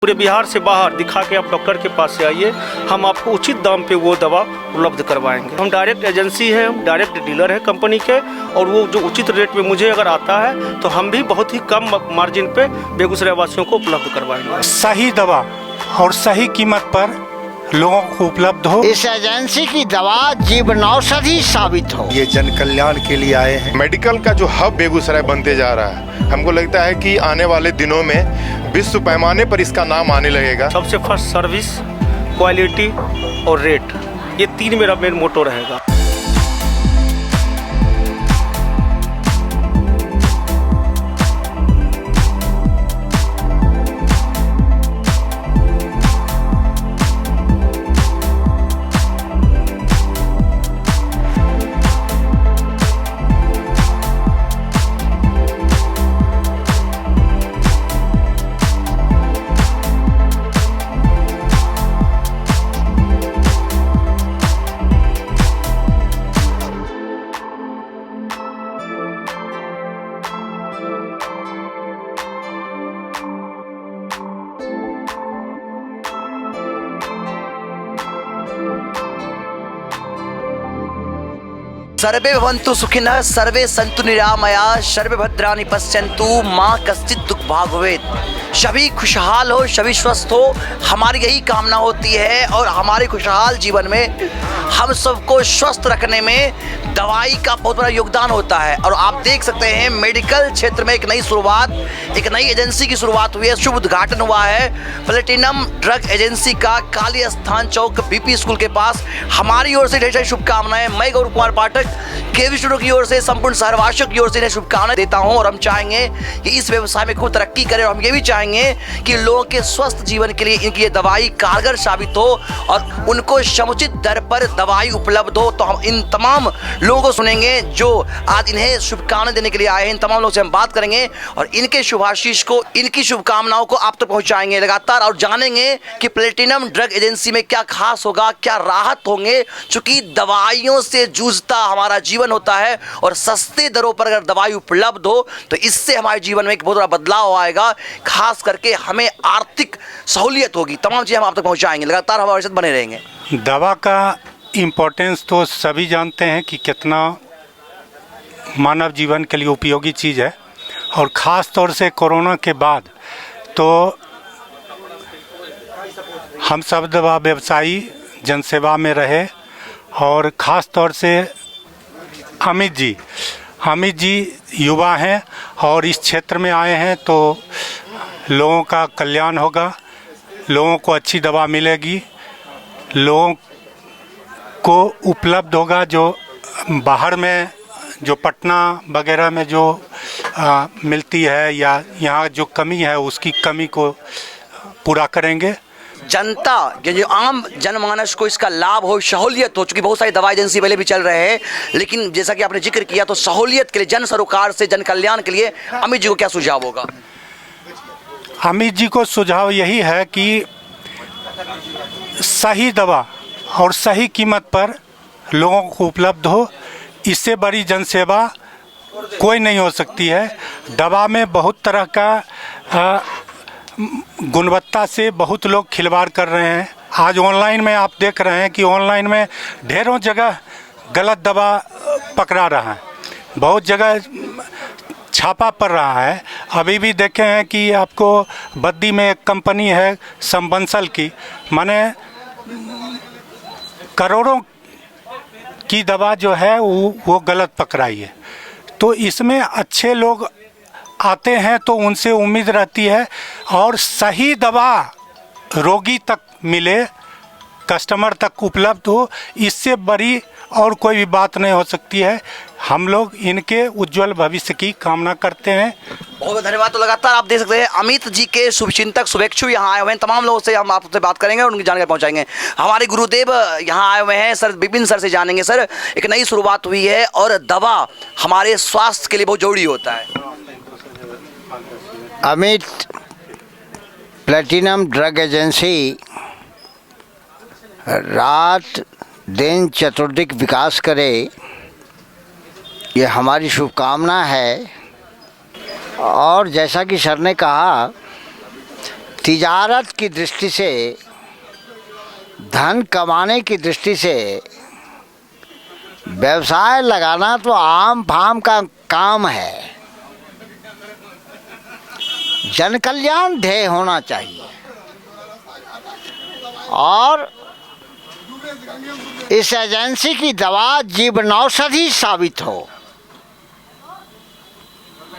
पूरे बिहार से बाहर दिखा के आप डॉक्टर के पास से आइए, हम आपको उचित दाम पे वो दवा उपलब्ध करवाएंगे। हम डायरेक्ट एजेंसी है, हम डायरेक्ट डीलर है कंपनी के, और वो जो उचित रेट में मुझे अगर आता है तो हम भी बहुत ही कम मार्जिन पे बेगूसराय वासियों को उपलब्ध करवाएंगे। सही दवा और सही कीमत पर लोगों को उपलब्ध हो। इस एजेंसी की दवा जीवनौषधि साबित हो। ये जन कल्याण के लिए आए हैं। मेडिकल का जो हब बेगूसराय बनते जा रहा है, हमको लगता है कि आने वाले दिनों में विश्व पैमाने पर इसका नाम आने लगेगा। सबसे फर्स्ट सर्विस, क्वालिटी और रेट, ये 3 मेरा मेन मोटो रहेगा। सर्वे भवन्तु सुखिनः, सर्वे सन्तु निरामया, सर्वे भद्राणि पश्यन्तु, माँ कश्चित् दुख भाग भवेत्। सभी खुशहाल हो, सभी स्वस्थ हो, हमारी यही कामना होती है। और हमारे खुशहाल जीवन में हम सबको स्वस्थ रखने में दवाई का बहुत बड़ा योगदान होता है। और आप देख सकते हैं मेडिकल क्षेत्र में एक नई शुरुआत, एक नई एजेंसी की शुरुआत हुई है, शुभ उद्घाटन हुआ है प्लेटिनम ड्रग एजेंसी का, काली स्थान चौक बीपी स्कूल के पास। हमारी ओर से ढेर सारी शुभकामनाएं। मैं गौरव कुमार पाठक केवी स्टूडियो की ओर से, संपूर्ण शहरवासियों की ओर से इन्हें शुभकामनाएं देता हूं। और हम चाहेंगे कि इस व्यवसाय में खूब तरक्की करें, और हम ये भी चाहेंगे कि लोगों के स्वस्थ जीवन के लिए इनकी ये दवाई कारगर साबित हो और उनको समुचित दर पर दवाई उपलब्ध हो। तो हम इन तमाम लोगों को सुनेंगे जो आज इन्हें शुभकामनाएं देने के लिए आए हैं। इन तमाम लोगों से हम बात करेंगे और इनके शुभाशीष को, इनकी शुभकामनाओं को आप तक पहुंचाएंगे लगातार, और जानेंगे कि प्लेटिनम ड्रग एजेंसी में क्या खास होगा, क्या राहत होंगे। चूंकि दवाइयों से जूझता हमारा जीवन होता है, और सस्ते दरों पर अगर दवाई उपलब्ध हो तो इससे हमारे जीवन में एक बहुत बड़ा बदलाव आएगा। खास करके हमें आर्थिक सहूलियत होगी। तमाम चीज़ें हम आप तक पहुंचाएंगे, लगातार हमारे साथ बने रहेंगे। दवा का इम्पोर्टेंस तो सभी जानते हैं कि कितना मानव जीवन के लिए उपयोगी चीज़ है, और ख़ास तौर से कोरोना के बाद तो हम सब दवा व्यवसायी जनसेवा में रहे। और ख़ास तौर से अमित जी युवा हैं और इस क्षेत्र में आए हैं, तो लोगों का कल्याण होगा, लोगों को अच्छी दवा मिलेगी, लोगों को उपलब्ध होगा। जो बाहर में जो पटना वगैरह में जो मिलती है या यहाँ जो कमी है, उसकी कमी को पूरा करेंगे। जनता जो आम जनमानस को इसका लाभ हो, सहूलियत हो। चूँकि बहुत सारी दवा एजेंसी पहले भी चल रहे हैं, लेकिन जैसा कि आपने जिक्र किया, तो सहूलियत के लिए, जन सरोकार से जन कल्याण के लिए अमित जी को क्या सुझाव होगा? अमित जी को सुझाव यही है कि सही दवा और सही कीमत पर लोगों को उपलब्ध हो। इससे बड़ी जनसेवा कोई नहीं हो सकती है। दवा में बहुत तरह का गुणवत्ता से बहुत लोग खिलवाड़ कर रहे हैं। आज ऑनलाइन में आप देख रहे हैं कि ऑनलाइन में ढेरों जगह गलत दवा पकड़ा रहा है, बहुत जगह छापा पड़ रहा है। अभी भी देखे हैं कि आपको बद्दी में एक कंपनी है संबंसल की, माने करोड़ों की दवा जो है वो गलत पकड़ाई है। तो इसमें अच्छे लोग आते हैं तो उनसे उम्मीद रहती है, और सही दवा रोगी तक मिले, कस्टमर तक उपलब्ध हो, इससे बड़ी और कोई भी बात नहीं हो सकती है। हम लोग इनके उज्जवल भविष्य की कामना करते हैं। बहुत बहुत धन्यवाद। तो लगातार आप देख सकते हैं अमित जी के शुभचिंतक, शुभेच्छु यहाँ आए हुए हैं। तमाम लोगों से हम आपसे बात करेंगे और उनकी जानकारी पहुँचाएंगे। हमारे गुरुदेव यहाँ आए हुए हैं सर, विपिन सर से जानेंगे। सर, एक नई शुरुआत हुई है और दवा हमारे स्वास्थ्य के लिए बहुत जरूरी होता है। अमित प्लेटिनम ड्रग एजेंसी रात दिन चतुर्दिक विकास करे, ये हमारी शुभकामना है। और जैसा कि सर ने कहा तिजारत की दृष्टि से, धन कमाने की दृष्टि से व्यवसाय लगाना तो आम फाम का काम है। जन कल्याण ध्येय होना चाहिए और इस एजेंसी की दवा जीवनौषधि साबित हो,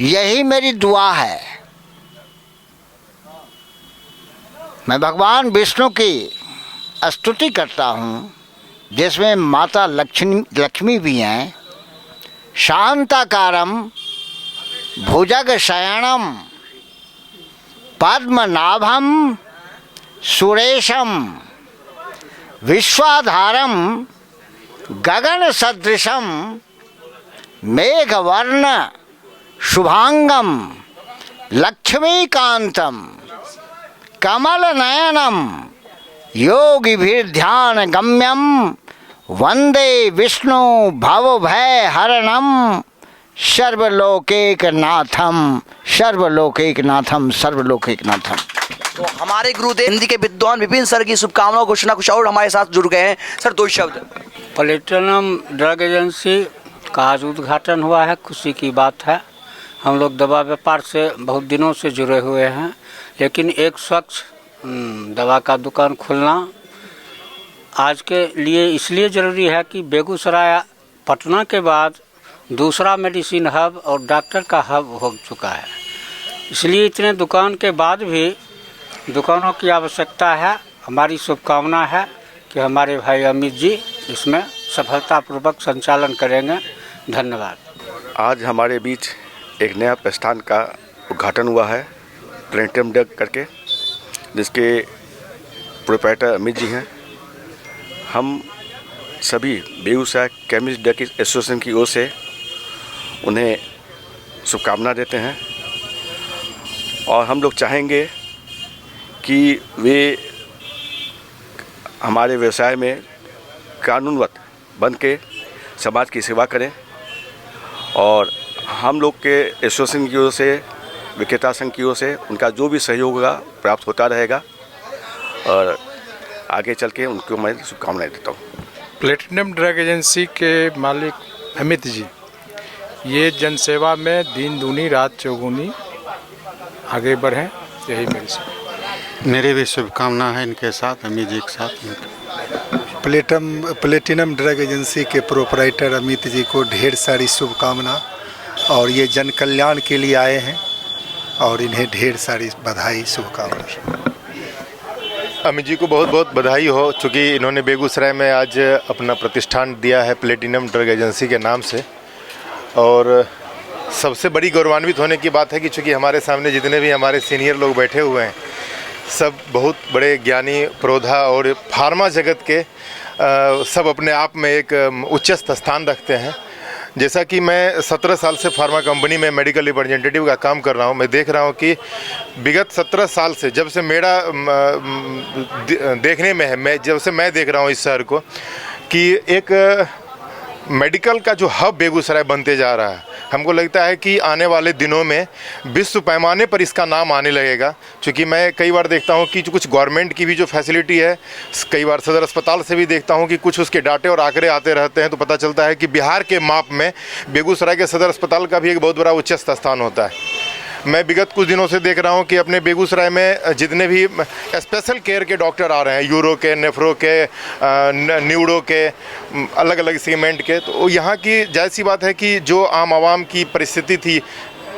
यही मेरी दुआ है। मैं भगवान विष्णु की स्तुति करता हूँ, जिसमें माता लक्ष्मी भी हैं। शांताकारम भुजग शयनम पद्मनाभम सुरेशम विश्वाधारम गगन सदृशम मेघवर्ण शुभांगम लक्ष्मीकांतम कमल नयनम योगिभिर्ध्यान गम्यम वंदे विष्णु भव भय हरणम सर्वलोकैकनाथम सर्वलोकैकनाथम सर्वलोकैकनाथम। तो हमारे गुरुदेव हिंदी के विद्वान विपिन सर की शुभकामनाओं घोषणा कुछ और हमारे साथ जुड़ गए हैं। सर, दो शब्द। प्लेटिनम ड्रग एजेंसी का आज उद्घाटन हुआ है, खुशी की बात है। हम लोग दवा व्यापार से बहुत दिनों से जुड़े हुए हैं, लेकिन एक स्वच्छ दवा का दुकान खोलना आज के लिए इसलिए ज़रूरी है कि बेगूसराय पटना के बाद दूसरा मेडिसिन हब और डॉक्टर का हब हो चुका है। इसलिए इतने दुकान के बाद भी दुकानों की आवश्यकता है। हमारी शुभकामना है कि हमारे भाई अमित जी इसमें सफलतापूर्वक संचालन करेंगे। धन्यवाद। आज हमारे बीच एक नया प्रस्थान का उद्घाटन हुआ है, प्लेटिनम ड्रग करके, जिसके प्रोप्राइटर अमित जी हैं। हम सभी बेगूसराय केमिस्ट ड्रग एसोसिएशन की ओर से उन्हें शुभकामना देते हैं और हम लोग चाहेंगे कि वे हमारे व्यवसाय में कानूनवत बन के समाज की सेवा करें और हम लोग के एसोसिएशन की ओर से, विक्रेता संघ की ओर से उनका जो भी सहयोग होगा प्राप्त होता रहेगा और आगे चल के उनको मैं शुभकामनाएं देता हूँ। प्लेटिनम ड्रग एजेंसी के मालिक अमित जी, ये जनसेवा में दिन दूनी रात चौगुनी आगे बढ़ें, यही मेरी भी शुभकामना है इनके साथ, अमित जी के साथ। प्लेटिनम ड्रग एजेंसी के प्रोप्राइटर अमित जी को ढेर सारी शुभकामना, और ये जन कल्याण के लिए आए हैं और इन्हें ढेर सारी बधाई शुभकामना। अमित जी को बहुत बहुत बधाई हो, चूँकि इन्होंने बेगूसराय में आज अपना प्रतिष्ठान दिया है प्लेटिनम ड्रग एजेंसी के नाम से। और सबसे बड़ी गौरवान्वित होने की बात है कि चूँकि हमारे सामने जितने भी हमारे सीनियर लोग बैठे हुए हैं, सब बहुत बड़े ज्ञानी, प्रोधा और फार्मा जगत के सब अपने आप में एक उच्चस्थ स्थान रखते हैं। जैसा कि मैं 17 साल से फार्मा कंपनी में मेडिकल रिप्रेजेंटेटिव का काम कर रहा हूं, मैं देख रहा हूं कि विगत 17 साल से, जब से मेरा देखने में है, जब से मैं देख रहा हूं इस शहर को, कि एक मेडिकल का जो हब बेगूसराय बनते जा रहा है। हमको लगता है कि आने वाले दिनों में विश्व पैमाने पर इसका नाम आने लगेगा। क्योंकि मैं कई बार देखता हूं कि कुछ गवर्नमेंट की भी जो फैसिलिटी है, कई बार सदर अस्पताल से भी देखता हूं कि कुछ उसके डाटे और आंकड़े आते रहते हैं, तो पता चलता है कि बिहार के माप में बेगूसराय के सदर अस्पताल का भी एक बहुत बड़ा उच्चस्थ स्थान होता है। मैं विगत कुछ दिनों से देख रहा हूं कि अपने बेगूसराय में जितने भी स्पेशल केयर के डॉक्टर आ रहे हैं, यूरो के, नेफ्रो के, न्यूरो के, अलग अलग सेगमेंट के, तो यहाँ की जाहिर सी बात है कि जो आम आवाम की परिस्थिति थी,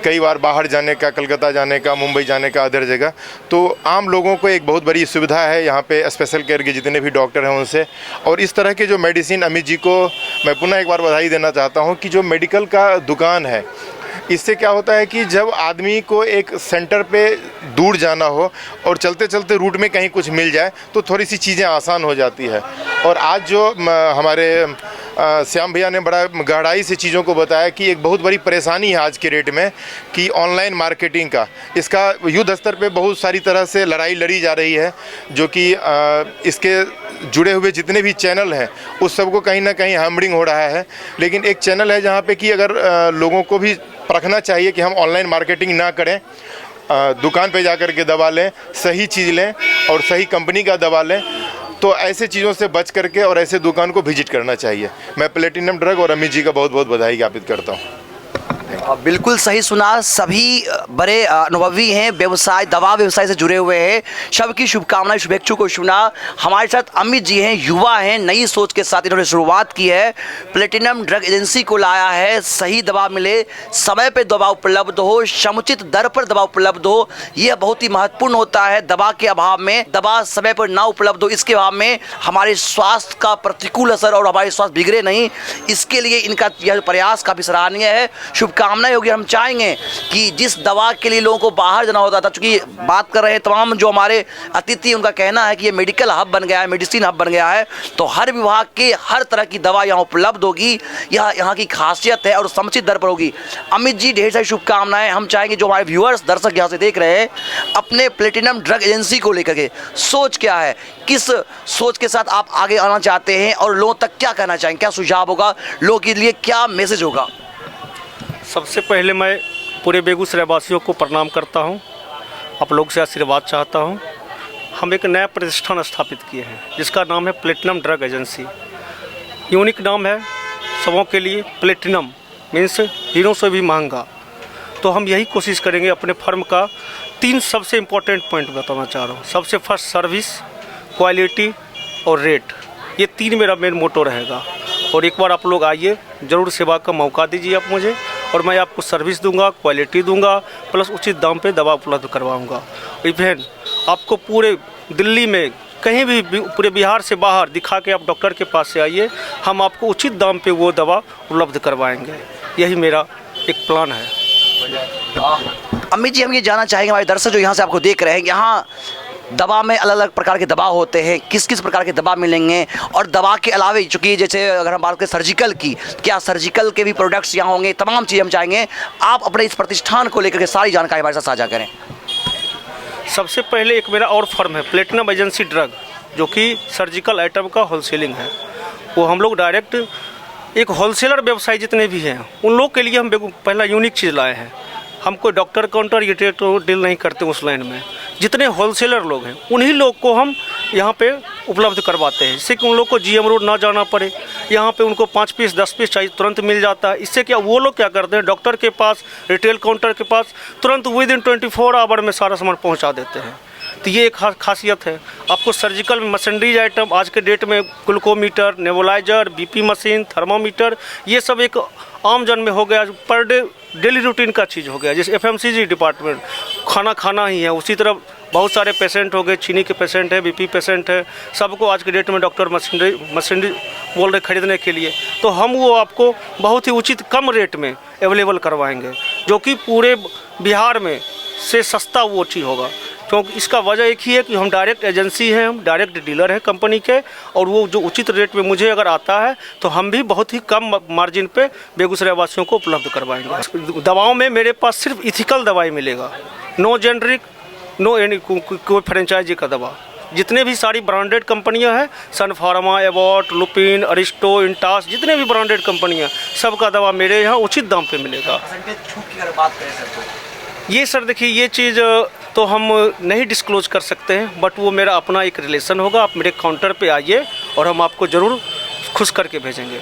कई बार बाहर जाने का, कलकत्ता जाने का, मुंबई जाने का, अदर जगह, तो आम लोगों को एक बहुत बड़ी सुविधा है यहाँ पे स्पेशल केयर के जितने भी डॉक्टर हैं उनसे। और इस तरह के जो मेडिसिन, अमित जी को मैं पुनः एक बार बधाई देना चाहता हूँ कि जो मेडिकल का दुकान है, इससे क्या होता है कि जब आदमी को एक सेंटर पे दूर जाना हो और चलते चलते रूट में कहीं कुछ मिल जाए तो थोड़ी सी चीज़ें आसान हो जाती है। और आज जो हमारे श्याम भैया ने बड़ा गहराई से चीज़ों को बताया कि एक बहुत बड़ी परेशानी है आज के रेट में कि ऑनलाइन मार्केटिंग का, इसका युद्ध स्तर पे बहुत सारी तरह से लड़ाई लड़ी जा रही है, जो कि इसके जुड़े हुए जितने भी चैनल हैं उस सबको कहीं ना कहीं हैमरिंग हो रहा है। लेकिन एक चैनल है जहाँ पे कि अगर लोगों को भी परखना चाहिए कि हम ऑनलाइन मार्केटिंग ना करें, दुकान पे जाकर के दवा लें, सही चीज़ लें और सही कंपनी का दवा लें। तो ऐसे चीज़ों से बच करके और ऐसे दुकान को विजिट करना चाहिए। मैं प्लेटिनम ड्रग और अमित जी का बहुत बहुत बधाई ज्ञापित करता हूँ। बिल्कुल सही सुना, सभी बड़े अनुभवी हैं, व्यवसाय दवा व्यवसाय से जुड़े हुए हैं। सबकी शुभकामनाएं शुभेच्छु को सुना। हमारे साथ अमित जी हैं, युवा हैं, नई सोच के साथ इन्होंने शुरुआत की है। प्लेटिनम ड्रग एजेंसी को लाया है, सही दवा मिले, समय पे दवा उपलब्ध हो, समुचित दर पर दवा उपलब्ध हो, यह बहुत ही महत्वपूर्ण होता है। दवा के अभाव में, दवा समय पर ना उपलब्ध हो, इसके अभाव में हमारे स्वास्थ्य का प्रतिकूल असर और हमारे स्वास्थ्य बिगड़े नहीं, इसके लिए इनका यह प्रयास काफ़ी सराहनीय है। शुभकामनाएं होगी। हम चाहेंगे कि जिस दवा के लिए लोगों को बाहर जाना होता था, चूंकि बात कर रहे हैं तमाम जो हमारे अतिथि, उनका कहना है कि ये मेडिकल हब बन गया है, मेडिसिन हब बन गया है, तो हर विभाग के हर तरह की दवा यहाँ उपलब्ध होगी। यह यहाँ की खासियत है और समुचित दर पर होगी। अमित जी, ढेर सारी शुभकामनाएं। हम चाहेंगे जो हमारे व्यूअर्स दर्शक यहाँ से देख रहे हैं, अपने प्लेटिनम ड्रग एजेंसी को लेकर के सोच क्या है, किस सोच के साथ आप आगे आना चाहते हैं और लोगों तक क्या कहना चाहेंगे, क्या सुझाव होगा, लोगों के लिए क्या मैसेज होगा? सबसे पहले मैं पूरे बेगूसराय वासियों को प्रणाम करता हूं, आप लोग से आशीर्वाद चाहता हूं। हम एक नया प्रतिष्ठान स्थापित किए हैं जिसका नाम है प्लेटिनम ड्रग एजेंसी। यूनिक नाम है सबों के लिए। प्लेटिनम मीन्स हीरो से भी महंगा। तो हम यही कोशिश करेंगे अपने फर्म का 3 सबसे इम्पोर्टेंट पॉइंट बताना चाह रहा हूँ। सबसे फर्स्ट सर्विस, क्वालिटी और रेट, ये 3 मेरा मेन मोटो रहेगा। और एक बार आप लोग आइए, ज़रूर सेवा का मौका दीजिए आप मुझे, और मैं आपको सर्विस दूंगा, क्वालिटी दूंगा, प्लस उचित दाम पे दवा उपलब्ध करवाऊंगा। इवन आपको पूरे दिल्ली में कहीं भी पूरे बिहार से बाहर दिखा के आप डॉक्टर के पास से आइए, हम आपको उचित दाम पे वो दवा उपलब्ध करवाएंगे। यही मेरा एक प्लान है। अमित जी, हम ये जानना चाहेंगे, हमारे दर्शक जो यहाँ से आपको देख रहे हैं, यहाँ दवा में अलग अलग प्रकार के दवा होते हैं, किस किस प्रकार के दवा मिलेंगे? और दवा के अलावा चूँकि जैसे अगर हम बात करें सर्जिकल की, क्या सर्जिकल के भी प्रोडक्ट्स यहाँ होंगे? तमाम चीज़ें हम चाहेंगे आप अपने इस प्रतिष्ठान को लेकर के सारी जानकारी हमारे साथ साझा करें। सबसे पहले एक मेरा और फर्म है प्लेटिनम एजेंसी ड्रग, जो कि सर्जिकल आइटम का होलसेलिंग है। वो हम लोग डायरेक्ट एक होलसेलर व्यवसायी जितने भी हैं उन लोग के लिए हम पहला यूनिक चीज़ लाए हैं। हम कोई डॉक्टर काउंटर या डील नहीं करते उस लाइन में। जितने होलसेलर लोग हैं उन्हीं लोग को हम यहाँ पे उपलब्ध करवाते हैं, जिससे कि उन लोग को जीएम रोड ना जाना पड़े। यहाँ पे उनको 5 पीस 10 पीस चाहिए, तुरंत मिल जाता है। इससे क्या वो लोग क्या करते हैं, डॉक्टर के पास, रिटेल काउंटर के पास तुरंत विदिन 24 आवर में सारा सामान पहुँचा देते हैं। तो ये एक खासियत है। आपको सर्जिकल मशीनरीज आइटम आज के डेट में glucometer, nebuliser, BP machine, thermometer, ये सब एक आम जन में हो गया, पर डे डेली रूटीन का चीज़ हो गया। जैसे FMCG डिपार्टमेंट खाना खाना ही है, उसी तरह बहुत सारे पेशेंट हो गए, चीनी के पेशेंट है, बीपी पेशेंट है, सबको आज के डेट में डॉक्टर मशीनरी बोल रहे खरीदने के लिए। तो हम वो आपको बहुत ही उचित कम रेट में अवेलेबल करवाएंगे, जो कि पूरे बिहार में से सस्ता वो चीज़ होगा। क्योंकि इसका वजह एक ही है कि हम डायरेक्ट एजेंसी हैं, हम डायरेक्ट डीलर हैं कंपनी के, और वो जो उचित रेट में मुझे अगर आता है तो हम भी बहुत ही कम मार्जिन पे बेगूसराय वासियों को उपलब्ध करवाएंगे। दवाओं में मेरे पास सिर्फ इथिकल दवाई मिलेगा, नो जेनरिक, नो कोई फ्रेंचाइजी का दवा। जितने भी सारी ब्रांडेड कंपनियां हैं, सन फार्मा, एवॉट, लुपिन, अरिस्टो, इंटास, जितने भी ब्रांडेड कंपनियां, सबका दवा मेरे यहाँ उचित दाम पे मिलेगा। छूट की अगर बात करें सर, तो ये सर देखिए, ये चीज़ तो हम नहीं डिस्क्लोज कर सकते हैं, बट वो मेरा अपना एक रिलेशन होगा। आप मेरे काउंटर पे आइए और हम आपको ज़रूर खुश करके भेजेंगे।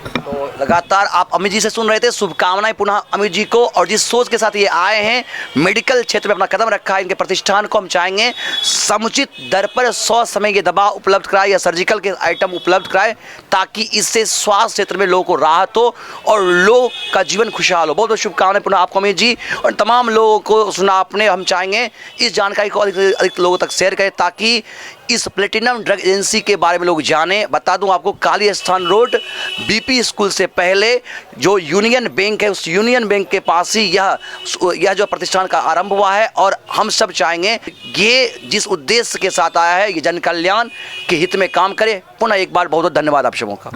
तो लगातार आप अमित जी से सुन रहे थे। शुभकामनाएं पुनः अमित जी को, और जिस सोच के साथ ये आए हैं, मेडिकल क्षेत्र में अपना कदम रखा है, इनके प्रतिष्ठान को हम चाहेंगे समुचित दर पर 100 समय की दवा उपलब्ध कराए या सर्जिकल के आइटम उपलब्ध कराए, ताकि इससे स्वास्थ्य क्षेत्र में लोगों को राहत हो और लोग का जीवन खुशहाल हो। बहुत बहुत शुभकामनाएं पुनः आपको अमित जी, और तमाम लोगों को सुना आपने। हम चाहेंगे इस जानकारी को अधिक से अधिक लोगों तक शेयर करें, ताकि इस प्लेटिनम ड्रग एजेंसी के बारे में लोग जाने। बता दूं आपको, काली स्थान रोड बीपी स्कूल से पहले जो यूनियन बैंक है, उस यूनियन बैंक के पास ही यह जो प्रतिष्ठान का आरंभ हुआ है। और हम सब चाहेंगे ये जिस उद्देश्य के साथ आया है, ये जन कल्याण के हित में काम करे। पुनः एक बार बहुत बहुत धन्यवाद आप सबों का।